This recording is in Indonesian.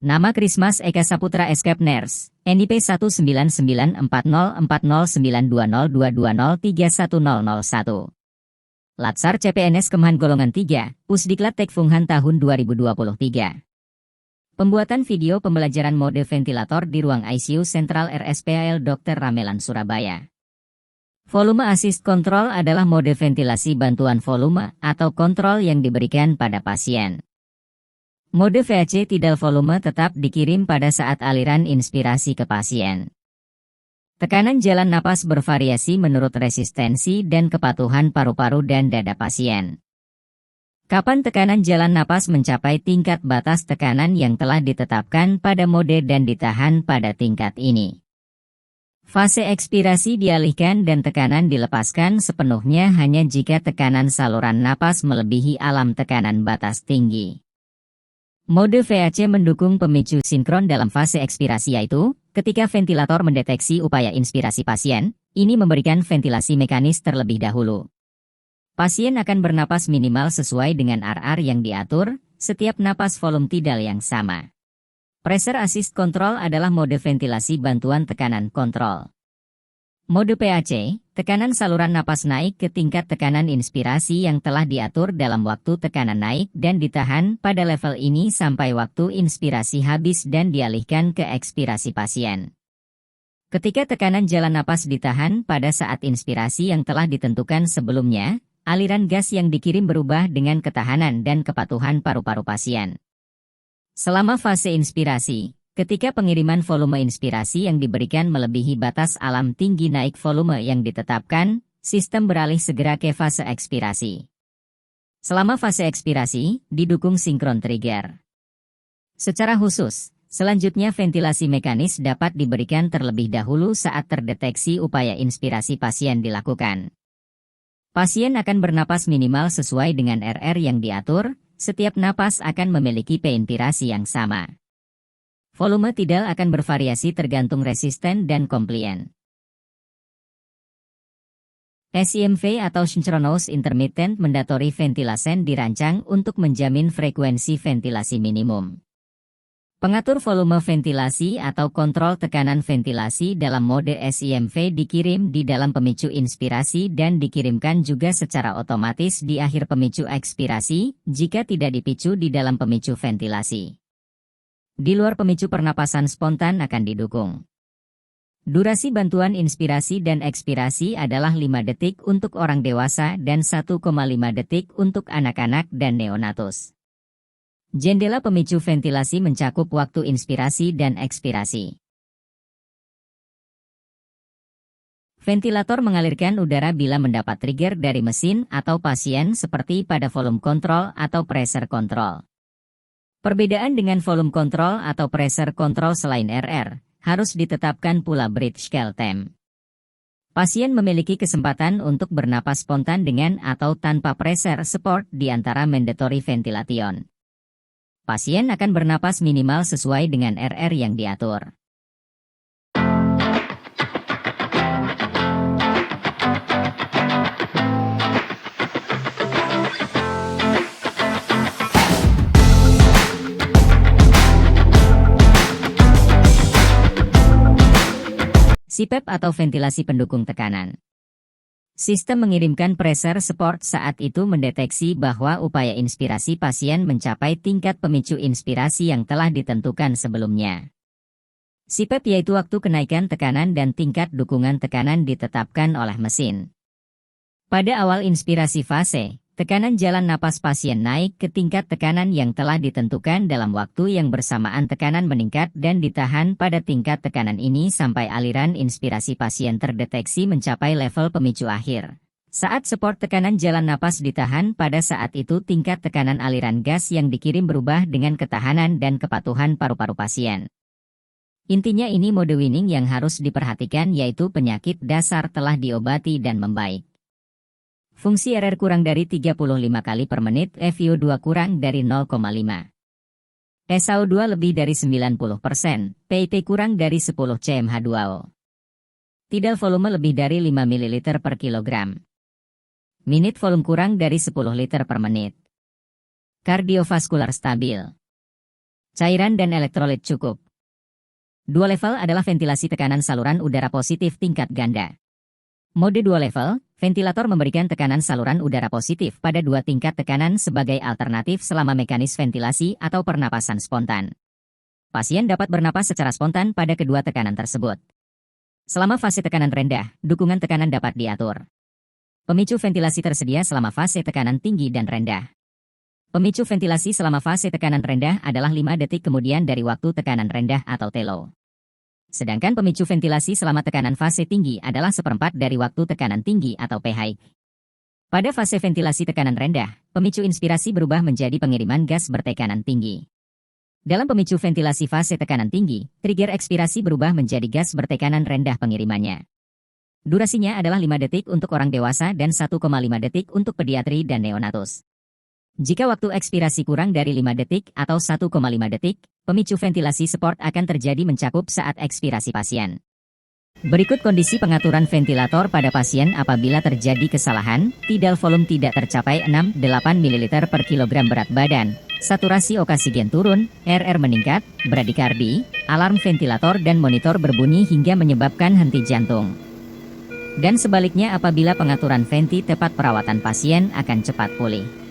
Nama Christmas Eka Saputra Escape Nurse, NIP 1994040220220310001. Latsar CPNS Kemhan Golongan 3, Pusdiklat Tekfunghan tahun 2023. Pembuatan video pembelajaran mode ventilator di ruang ICU Sentral RSPAL Dr. Ramelan Surabaya. Volume Assist Control adalah mode ventilasi bantuan volume atau kontrol yang diberikan pada pasien. Mode VAC tidal volume tetap dikirim pada saat aliran inspirasi ke pasien. Tekanan jalan napas bervariasi menurut resistensi dan kepatuhan paru-paru dan dada pasien. Kapan tekanan jalan napas mencapai tingkat batas tekanan yang telah ditetapkan pada mode dan ditahan pada tingkat ini. Fase ekspirasi dialihkan dan tekanan dilepaskan sepenuhnya hanya jika tekanan saluran napas melebihi alam tekanan batas tinggi. Mode VAC mendukung pemicu sinkron dalam fase ekspirasi, yaitu ketika ventilator mendeteksi upaya inspirasi pasien, ini memberikan ventilasi mekanis terlebih dahulu. Pasien akan bernapas minimal sesuai dengan RR yang diatur, setiap napas volume tidal yang sama. Pressure Assist Control adalah mode ventilasi bantuan tekanan kontrol. Mode PAC, tekanan saluran napas naik ke tingkat tekanan inspirasi yang telah diatur dalam waktu tekanan naik dan ditahan pada level ini sampai waktu inspirasi habis dan dialihkan ke ekspirasi pasien. Ketika tekanan jalan napas ditahan pada saat inspirasi yang telah ditentukan sebelumnya, aliran gas yang dikirim berubah dengan ketahanan dan kepatuhan paru-paru pasien. Selama fase inspirasi, ketika pengiriman volume inspirasi yang diberikan melebihi batas alam tinggi naik volume yang ditetapkan, sistem beralih segera ke fase ekspirasi. Selama fase ekspirasi, didukung sinkron trigger. Secara khusus, selanjutnya ventilasi mekanis dapat diberikan terlebih dahulu saat terdeteksi upaya inspirasi pasien dilakukan. Pasien akan bernapas minimal sesuai dengan RR yang diatur, setiap napas akan memiliki inspirasi yang sama. Volume tidal akan bervariasi tergantung resisten dan komplien. SIMV atau Synchronous Intermittent Mandatory Ventilation dirancang untuk menjamin frekuensi ventilasi minimum. Pengatur volume ventilasi atau kontrol tekanan ventilasi dalam mode SIMV dikirim di dalam pemicu inspirasi dan dikirimkan juga secara otomatis di akhir pemicu ekspirasi jika tidak dipicu di dalam pemicu ventilasi. Di luar pemicu pernapasan spontan akan didukung. Durasi bantuan inspirasi dan ekspirasi adalah 5 detik untuk orang dewasa dan 1,5 detik untuk anak-anak dan neonatus. Jendela pemicu ventilasi mencakup waktu inspirasi dan ekspirasi. Ventilator mengalirkan udara bila mendapat trigger dari mesin atau pasien seperti pada volume control atau pressure control. Perbedaan dengan volume control atau pressure control selain RR, harus ditetapkan pula breath scale time. Pasien memiliki kesempatan untuk bernapas spontan dengan atau tanpa pressure support di antara mandatory ventilation. Pasien akan bernapas minimal sesuai dengan RR yang diatur. CPAP atau ventilasi pendukung tekanan. Sistem mengirimkan pressure support saat itu mendeteksi bahwa upaya inspirasi pasien mencapai tingkat pemicu inspirasi yang telah ditentukan sebelumnya. CPAP yaitu waktu kenaikan tekanan dan tingkat dukungan tekanan ditetapkan oleh mesin. Pada awal inspirasi fase, tekanan jalan napas pasien naik ke tingkat tekanan yang telah ditentukan dalam waktu yang bersamaan tekanan meningkat dan ditahan pada tingkat tekanan ini sampai aliran inspirasi pasien terdeteksi mencapai level pemicu akhir. Saat support tekanan jalan napas ditahan pada saat itu tingkat tekanan aliran gas yang dikirim berubah dengan ketahanan dan kepatuhan paru-paru pasien. Intinya ini mode winning yang harus diperhatikan, yaitu penyakit dasar telah diobati dan membaik. Fungsi RR kurang dari 35 kali per menit, FiO2 kurang dari 0,5. SaO2 lebih dari 90%, PiP kurang dari 10 cmH2O. Tidal volume lebih dari 5 ml per kilogram. Minute volume kurang dari 10 liter per menit. Kardiovaskular stabil. Cairan dan elektrolit cukup. Dua level adalah ventilasi tekanan saluran udara positif tingkat ganda. Mode 2 level, ventilator memberikan tekanan saluran udara positif pada 2 tingkat tekanan sebagai alternatif selama mekanis ventilasi atau pernapasan spontan. Pasien dapat bernapas secara spontan pada kedua tekanan tersebut. Selama fase tekanan rendah, dukungan tekanan dapat diatur. Pemicu ventilasi tersedia selama fase tekanan tinggi dan rendah. Pemicu ventilasi selama fase tekanan rendah adalah 5 detik kemudian dari waktu tekanan rendah atau TELO. Sedangkan pemicu ventilasi selama tekanan fase tinggi adalah seperempat dari waktu tekanan tinggi atau PH. Pada fase ventilasi tekanan rendah, pemicu inspirasi berubah menjadi pengiriman gas bertekanan tinggi. Dalam pemicu ventilasi fase tekanan tinggi, trigger ekspirasi berubah menjadi gas bertekanan rendah pengirimannya. Durasinya adalah 5 detik untuk orang dewasa dan 1,5 detik untuk pediatri dan neonatus. Jika waktu ekspirasi kurang dari 5 detik atau 1,5 detik, pemicu ventilasi support akan terjadi mencakup saat ekspirasi pasien. Berikut kondisi pengaturan ventilator pada pasien apabila terjadi kesalahan, tidal volume tidak tercapai 6-8 ml per kilogram berat badan, saturasi oksigen turun, RR meningkat, bradikardi, alarm ventilator dan monitor berbunyi hingga menyebabkan henti jantung. Dan sebaliknya apabila pengaturan venti tepat perawatan pasien akan cepat pulih.